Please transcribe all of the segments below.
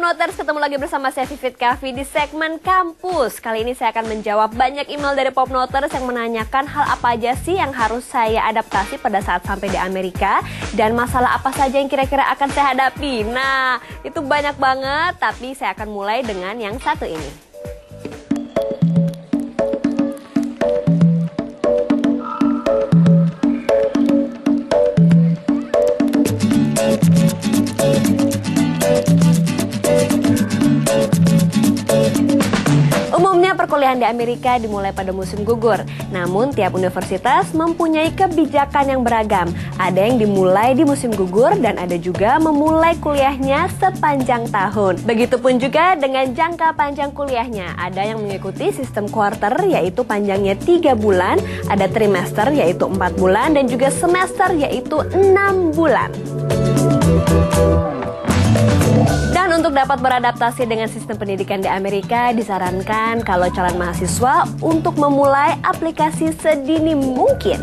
Popnoters, ketemu lagi bersama saya Vivit Kavi di segmen kampus. Kali ini saya akan menjawab banyak email dari Popnoters yang menanyakan hal apa aja sih yang harus saya adaptasi pada saat sampai di Amerika, dan masalah apa saja yang kira-kira akan saya hadapi. Nah, itu banyak banget, tapi saya akan mulai dengan yang satu ini. Umumnya perkuliahan di Amerika dimulai pada musim gugur. Namun tiap universitas mempunyai kebijakan yang beragam. Ada yang dimulai di musim gugur dan ada juga memulai kuliahnya sepanjang tahun. Begitupun juga dengan jangka panjang kuliahnya. Ada yang mengikuti sistem quarter, yaitu panjangnya 3 bulan, ada trimester yaitu 4 bulan, dan juga semester yaitu 6 bulan. Dan untuk dapat beradaptasi dengan sistem pendidikan di Amerika, disarankan kalau calon mahasiswa untuk memulai aplikasi sedini mungkin.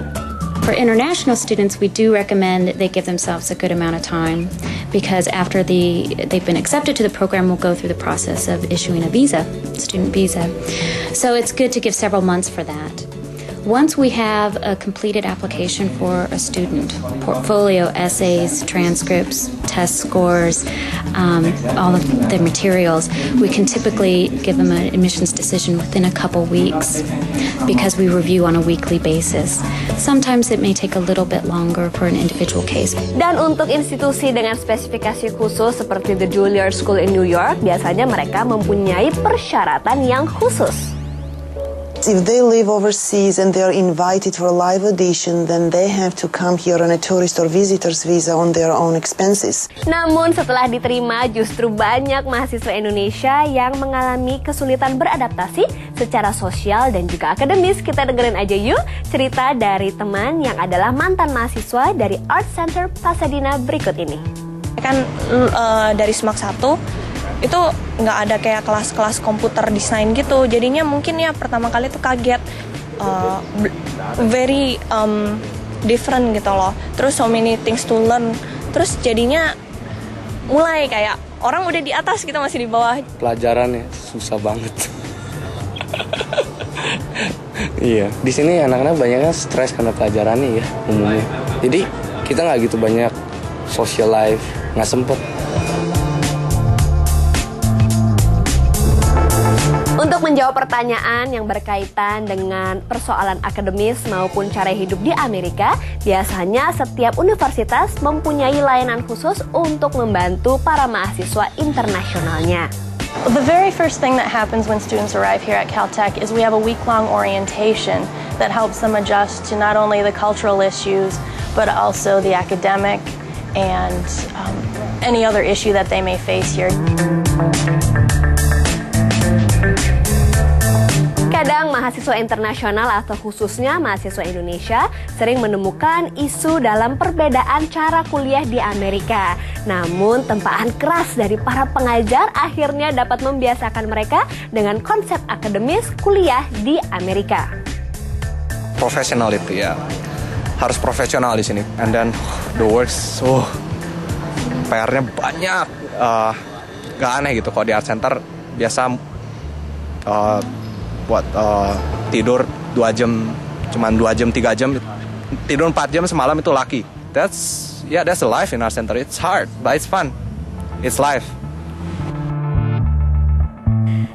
For international students, we do recommend that they give themselves a good amount of time, because after they've been accepted to the program, we'll go through the process of issuing a visa, student visa. So it's good to give several months for that. Once we have a completed application for a student, portfolio, essays, transcripts, test scores, all of the materials, we can typically give them an admissions decision within a couple weeks, because we review on a weekly basis. Sometimes it may take a little bit longer for an individual case. Dan untuk institusi dengan spesifikasi khusus seperti the Juilliard School in New York, biasanya mereka mempunyai persyaratan yang khusus. If they live overseas and they are invited for a live audition, then they have to come here on a tourist or visitor's visa on their own expenses. Namun setelah diterima, justru banyak mahasiswa Indonesia yang mengalami kesulitan beradaptasi secara sosial dan juga akademis. Kita dengerin aja yuk cerita dari teman yang adalah mantan mahasiswa dari Art Center Pasadena berikut ini. Kan dari SMAK 1 itu nggak ada kayak kelas-kelas komputer desain gitu, jadinya mungkin ya pertama kali tuh kaget, very different gitu loh, terus so many things to learn, terus jadinya mulai kayak orang udah di atas, kita masih di bawah. Pelajarannya susah banget. Iya, di sini anak-anak banyaknya stres karena pelajarannya ya umumnya, jadi kita nggak gitu banyak social life, nggak sempet. Untuk menjawab pertanyaan yang berkaitan dengan persoalan akademis maupun cara hidup di Amerika, biasanya setiap universitas mempunyai layanan khusus untuk membantu para mahasiswa internasionalnya. The very first thing that happens when students arrive here at Caltech is we have a week-long orientation that helps them adjust to not only the cultural issues, but also the academic and any other issue that they may face here. Kadang mahasiswa internasional atau khususnya mahasiswa Indonesia sering menemukan isu dalam perbedaan cara kuliah di Amerika. Namun tempaan keras dari para pengajar akhirnya dapat membiasakan mereka dengan konsep akademis kuliah di Amerika. Profesional itu ya, harus profesional di sini. And then the works, PR-nya banyak. Gak aneh gitu kalau di Art Center biasa buat tidur 2 jam, cuman 2 jam, 3 jam, tidur 4 jam semalam itu lucky. That's the life in Art Center. It's hard, but it's fun. It's life.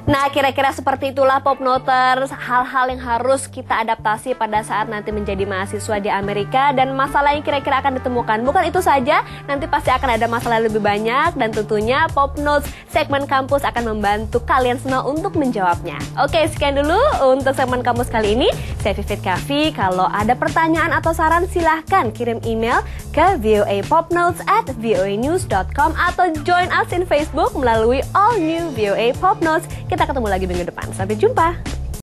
Nah, kira-kira seperti itulah Popnoters, hal-hal yang harus kita adaptasi pada saat nanti menjadi mahasiswa di Amerika, dan masalah yang kira-kira akan ditemukan. Bukan itu saja, nanti pasti akan ada masalah lebih banyak, dan tentunya Popnotes segmen kampus akan membantu kalian semua untuk menjawabnya. Oke, sekian dulu untuk segmen kampus kali ini. Saya Vivit Kavi. Kalau ada pertanyaan atau saran, silahkan kirim email ke voapopnotes@voanews.com atau join us in Facebook melalui All New VOA Popnotes. Kita ketemu lagi minggu depan. Sampai jumpa.